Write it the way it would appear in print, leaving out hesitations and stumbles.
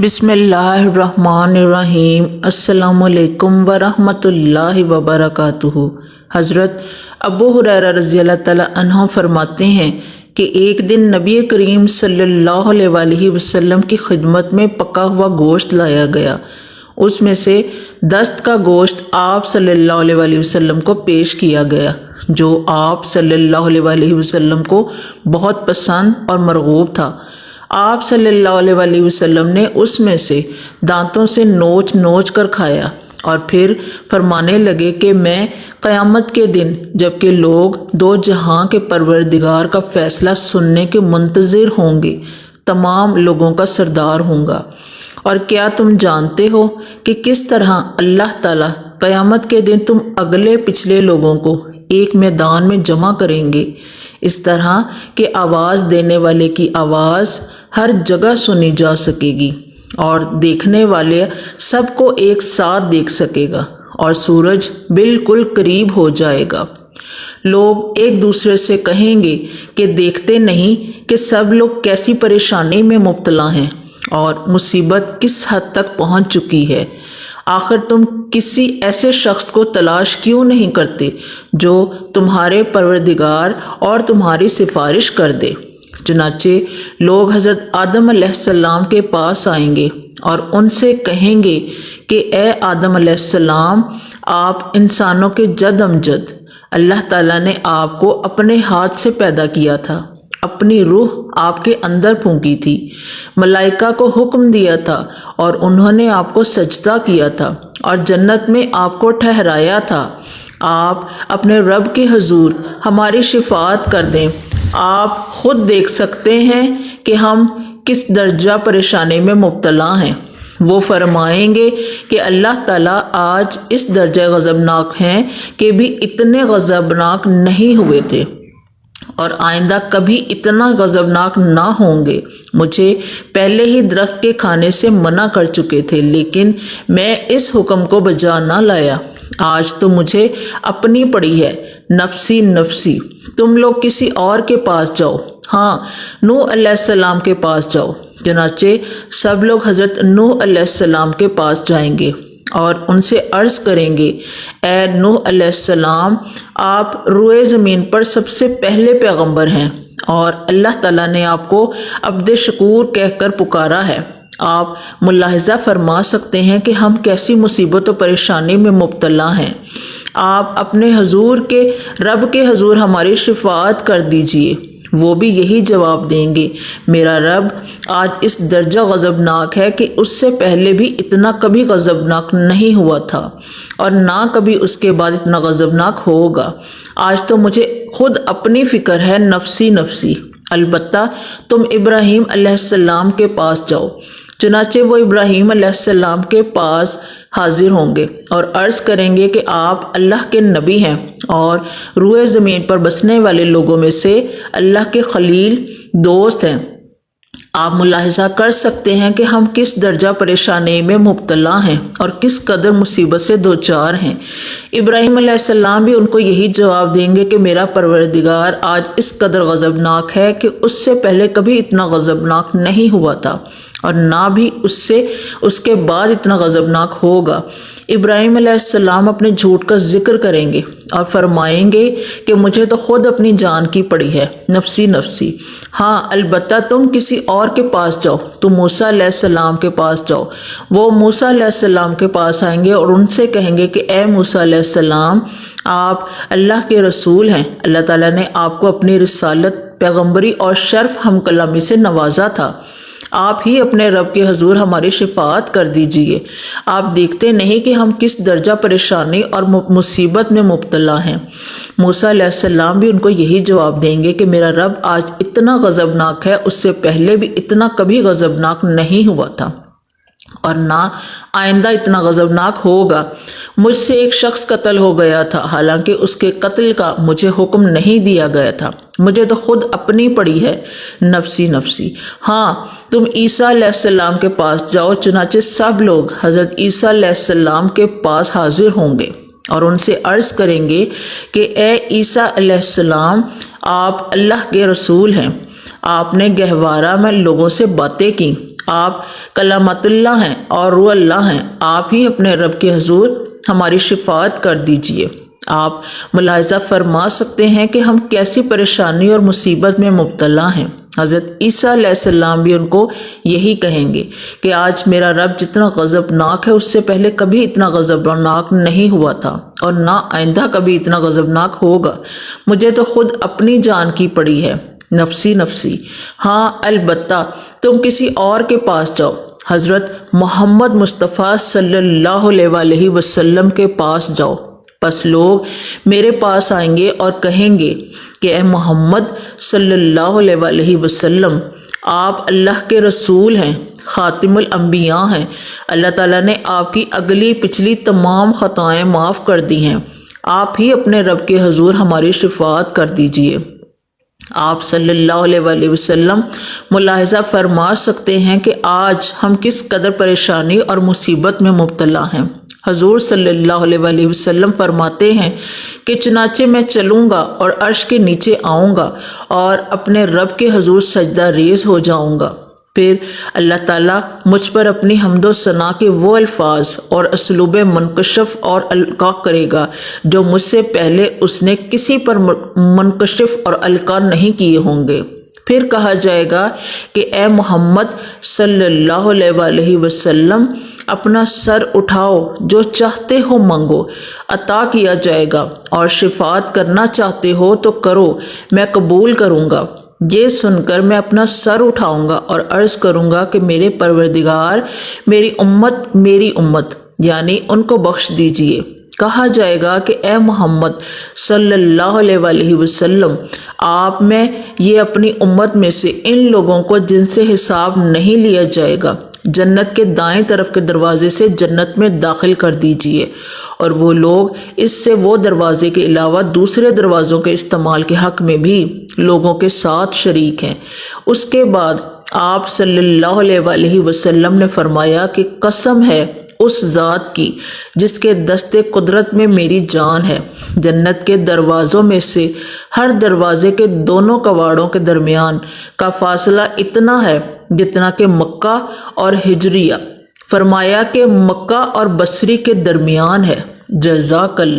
بسم اللہ الرحمن الرحیم۔ السلام علیکم ورحمۃ اللہ وبرکاتہ۔ حضرت ابو ہریرہ رضی اللہ تعالی عنہ فرماتے ہیں کہ ایک دن نبی کریم صلی اللہ علیہ وآلہ وسلم کی خدمت میں پکا ہوا گوشت لایا گیا۔ اس میں سے دست کا گوشت آپ صلی اللہ علیہ وآلہ وسلم کو پیش کیا گیا، جو آپ صلی اللہ علیہ وآلہ وسلم کو بہت پسند اور مرغوب تھا۔ آپ صلی اللہ علیہ وآلہ وسلم نے اس میں سے دانتوں سے نوچ نوچ کر کھایا اور پھر فرمانے لگے کہ میں قیامت کے دن جب کہ لوگ دو جہاں کے پروردگار کا فیصلہ سننے کے منتظر ہوں گے، تمام لوگوں کا سردار ہوں گا۔ اور کیا تم جانتے ہو کہ کس طرح اللہ تعالیٰ قیامت کے دن تم اگلے پچھلے لوگوں کو ایک میدان میں جمع کریں گے، اس طرح کہ آواز دینے والے کی آواز ہر جگہ سنی جا سکے گی اور دیکھنے والے سب کو ایک ساتھ دیکھ سکے گا، اور سورج بالکل قریب ہو جائے گا۔ لوگ ایک دوسرے سے کہیں گے کہ دیکھتے نہیں کہ سب لوگ کیسی پریشانی میں مبتلا ہیں اور مصیبت کس حد تک پہنچ چکی ہے۔ آخر تم کسی ایسے شخص کو تلاش کیوں نہیں کرتے جو تمہارے پروردگار اور تمہاری سفارش کر دے؟ چنانچہ لوگ حضرت آدم علیہ السلام کے پاس آئیں گے اور ان سے کہیں گے کہ اے آدم علیہ السلام، آپ انسانوں کے جد امجد، اللہ تعالیٰ نے آپ کو اپنے ہاتھ سے پیدا کیا تھا، اپنی روح آپ کے اندر پھونکی تھی، ملائکہ کو حکم دیا تھا اور انہوں نے آپ کو سجدہ کیا تھا اور جنت میں آپ کو ٹھہرایا تھا۔ آپ اپنے رب کے حضور ہماری شفاعت کر دیں۔ آپ خود دیکھ سکتے ہیں کہ ہم کس درجہ پریشانی میں مبتلا ہیں۔ وہ فرمائیں گے کہ اللہ تعالیٰ آج اس درجہ غضبناک ہیں کہ بھی اتنے غضبناک نہیں ہوئے تھے اور آئندہ کبھی اتنا غضبناک نہ ہوں گے۔ مجھے پہلے ہی درخت کے کھانے سے منع کر چکے تھے، لیکن میں اس حکم کو بجا نہ لایا۔ آج تو مجھے اپنی پڑی ہے، نفسی نفسی، تم لوگ کسی اور کے پاس جاؤ، ہاں نوح علیہ السلام کے پاس جاؤ۔ چنانچہ سب لوگ حضرت نوح علیہ السلام کے پاس جائیں گے اور ان سے عرض کریں گے، اے نوح علیہ السلام، آپ روئے زمین پر سب سے پہلے پیغمبر ہیں اور اللہ تعالیٰ نے آپ کو عبد شکور کہہ کر پکارا ہے۔ آپ ملاحظہ فرما سکتے ہیں کہ ہم کیسی مصیبت و پریشانی میں مبتلا ہیں۔ آپ اپنے حضور کے رب کے حضور ہماری شفاعت کر دیجئے۔ وہ بھی یہی جواب دیں گے، میرا رب آج اس درجہ غضبناک ہے کہ اس سے پہلے بھی اتنا کبھی غضبناک نہیں ہوا تھا اور نہ کبھی اس کے بعد اتنا غضبناک ہوگا۔ آج تو مجھے خود اپنی فکر ہے، نفسی نفسی۔ البتہ تم ابراہیم علیہ السلام کے پاس جاؤ۔ چنانچہ وہ ابراہیم علیہ السلام کے پاس حاضر ہوں گے اور عرض کریں گے کہ آپ اللہ کے نبی ہیں اور روئے زمین پر بسنے والے لوگوں میں سے اللہ کے خلیل دوست ہیں۔ آپ ملاحظہ کر سکتے ہیں کہ ہم کس درجہ پریشانی میں مبتلا ہیں اور کس قدر مصیبت سے دوچار ہیں۔ ابراہیم علیہ السلام بھی ان کو یہی جواب دیں گے کہ میرا پروردگار آج اس قدر غضبناک ہے کہ اس سے پہلے کبھی اتنا غضبناک نہیں ہوا تھا اور نہ بھی اس کے بعد اتنا غضبناک ہوگا۔ ابراہیم علیہ السلام اپنے جھوٹ کا ذکر کریں گے اور فرمائیں گے کہ مجھے تو خود اپنی جان کی پڑی ہے، نفسی نفسی۔ ہاں البتہ تم کسی اور کے پاس جاؤ، تم موسیٰ علیہ السلام کے پاس جاؤ۔ وہ موسیٰ علیہ السلام کے پاس آئیں گے اور ان سے کہیں گے کہ اے موسیٰ علیہ السلام، آپ اللہ کے رسول ہیں، اللہ تعالیٰ نے آپ کو اپنی رسالت، پیغمبری اور شرف ہم کلامی سے نوازا تھا، آپ ہی اپنے رب کے حضور ہماری شفاعت کر دیجئے۔ آپ دیکھتے نہیں کہ ہم کس درجہ پریشانی اور مصیبت میں مبتلا ہیں۔ موسیٰ علیہ السلام بھی ان کو یہی جواب دیں گے کہ میرا رب آج اتنا غضبناک ہے، اس سے پہلے بھی اتنا کبھی غضبناک نہیں ہوا تھا اور نہ آئندہ اتنا غضبناک ہوگا۔ مجھ سے ایک شخص قتل ہو گیا تھا، حالانکہ اس کے قتل کا مجھے حکم نہیں دیا گیا تھا، مجھے تو خود اپنی پڑی ہے، نفسی نفسی۔ ہاں تم عیسیٰ علیہ السلام کے پاس جاؤ۔ چنانچہ سب لوگ حضرت عیسیٰ علیہ السلام کے پاس حاضر ہوں گے اور ان سے عرض کریں گے کہ اے عیسیٰ علیہ السلام، آپ اللہ کے رسول ہیں، آپ نے گہوارہ میں لوگوں سے باتیں کی، آپ کلامت اللہ ہیں اور روح اللہ ہیں، آپ ہی اپنے رب کے حضور ہماری شفاعت کر دیجئے۔ آپ ملاحظہ فرما سکتے ہیں کہ ہم کیسی پریشانی اور مصیبت میں مبتلا ہیں۔ حضرت عیسیٰ علیہ السلام بھی ان کو یہی کہیں گے کہ آج میرا رب جتنا غضبناک ہے اس سے پہلے کبھی اتنا غضبناک نہیں ہوا تھا اور نہ آئندہ کبھی اتنا غضبناک ہوگا۔ مجھے تو خود اپنی جان کی پڑی ہے، نفسی نفسی۔ ہاں البتہ تم کسی اور کے پاس جاؤ، حضرت محمد مصطفیٰ صلی اللہ علیہ وآلہ وسلم کے پاس جاؤ۔ پس لوگ میرے پاس آئیں گے اور کہیں گے کہ اے محمد صلی اللہ علیہ وآلہ وسلم، آپ اللہ کے رسول ہیں، خاتم الانبیاء ہیں، اللہ تعالیٰ نے آپ کی اگلی پچھلی تمام خطائیں معاف کر دی ہیں، آپ ہی اپنے رب کے حضور ہماری شفاعت کر دیجئے۔ آپ صلی اللہ علیہ وآلہ وسلم ملاحظہ فرما سکتے ہیں کہ آج ہم کس قدر پریشانی اور مصیبت میں مبتلا ہیں۔ حضور صلی اللہ علیہ وآلہ وسلم فرماتے ہیں کہ چنانچہ میں چلوں گا اور عرش کے نیچے آؤں گا اور اپنے رب کے حضور سجدہ ریز ہو جاؤں گا، پھر اللہ تعالیٰ مجھ پر اپنی حمد و ثنا کے وہ الفاظ اور اسلوب منکشف اور القا کرے گا جو مجھ سے پہلے اس نے کسی پر منکشف اور القا نہیں کیے ہوں گے۔ پھر کہا جائے گا کہ اے محمد صلی اللہ علیہ وآلہ وسلم، اپنا سر اٹھاؤ، جو چاہتے ہو منگو، عطا کیا جائے گا، اور شفاعت کرنا چاہتے ہو تو کرو، میں قبول کروں گا۔ یہ سن کر میں اپنا سر اٹھاؤں گا اور عرض کروں گا کہ میرے پروردگار، میری امت یعنی ان کو بخش دیجئے۔ کہا جائے گا کہ اے محمد صلی اللہ علیہ وآلہ وسلم، آپ میں یہ اپنی امت میں سے ان لوگوں کو جن سے حساب نہیں لیا جائے گا جنت کے دائیں طرف کے دروازے سے جنت میں داخل کر دیجئے، اور وہ لوگ اس سے وہ دروازے کے علاوہ دوسرے دروازوں کے استعمال کے حق میں بھی لوگوں کے ساتھ شریک ہیں۔ اس کے بعد آپ صلی اللہ علیہ وآلہ وسلم نے فرمایا کہ قسم ہے اس ذات کی جس کے دست قدرت میں میری جان ہے، جنت کے دروازوں میں سے ہر دروازے کے دونوں کواڑوں کے درمیان کا فاصلہ اتنا ہے جتنا کہ مکہ اور ہجریہ، فرمایا کہ مکہ اور بصری کے درمیان ہے۔ جزاک اللہ۔